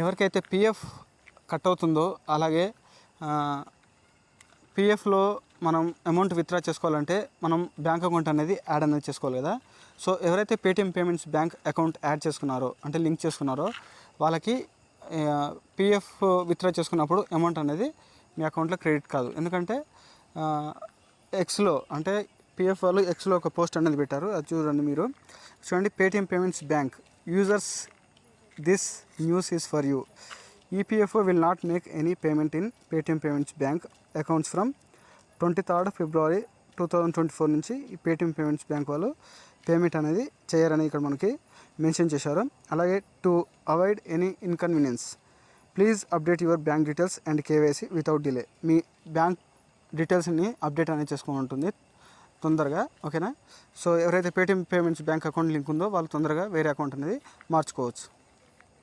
ఎవరికైతే PF cut అవుతుందో అలాగే పిఎఫ్లో మనం అమౌంట్ విత్డ్రా చేసుకోవాలంటే మనం బ్యాంక్ అకౌంట్ అనేది యాడ్ అనేది చేసుకోవాలి కదా. సో ఎవరైతే Paytm payments bank account add చేసుకున్నారో అంటే లింక్ చేసుకున్నారో వాళ్ళకి పిఎఫ్ విత్డ్రా చేసుకున్నప్పుడు అమౌంట్ అనేది మీ అకౌంట్లో క్రెడిట్ కాదు. ఎందుకంటే ఎక్స్లో అంటే పిఎఫ్ వాళ్ళు ఎక్స్లో ఒక పోస్ట్ అనేది పెట్టారు, అది చూడండి మీరు. చూడండి, Paytm payments bank users this news is for you. EPFO will not make any payment in Paytm payments bank accounts from 23rd February 2024 నుంచి ఈ పేటిఎం పేమెంట్స్ బ్యాంక్ వాళ్ళు పేమెంట్ అనేది చేయరని ఇక్కడ మనకి మెన్షన్ చేశారు. అలాగే to avoid any inconvenience please update your bank details and KYC without delay. మీ బ్యాంక్ డీటెయిల్స్ని అప్డేట్ అనేది చేసుకుని ఉంటుంది తొందరగా, ఓకేనా. సో ఎవరైతే Paytm payments bank account link ఉందో వాళ్ళు తొందరగా వేరే అకౌంట్ అనేది మార్చుకోవచ్చు.